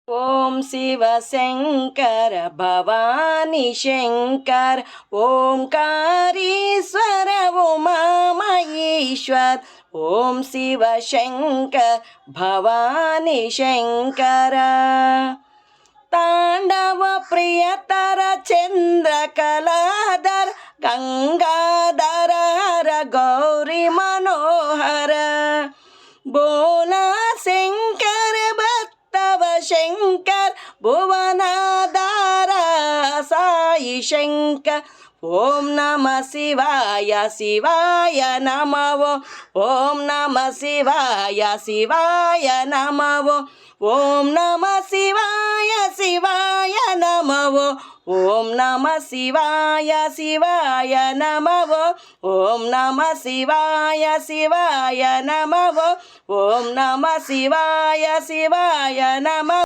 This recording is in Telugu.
ఓం శివ శంకర భవాని శంకర్ ఓంకారీశ్వర ఉమామహేశ్వర్ ఓం శివ శంకర్ భవాని శంకర తాండవ ప్రియతర చంద్రకళాధర గంగాధర హర గౌరీ మనోహర బోలా శంకర భక్తవ శంకర్ భువనాధార సాయి శంకర్ ఓం నమ శివాయ శివాయ నమో ఓం నమ శివాయ శివాయ నమో ఓం నమ శివాయ శివాయ నమో ఓం నమ శివాయ శివాయ నమో ఓం నమ శివాయ శివాయ నమో ఓం నమ శివాయ శివాయ నమో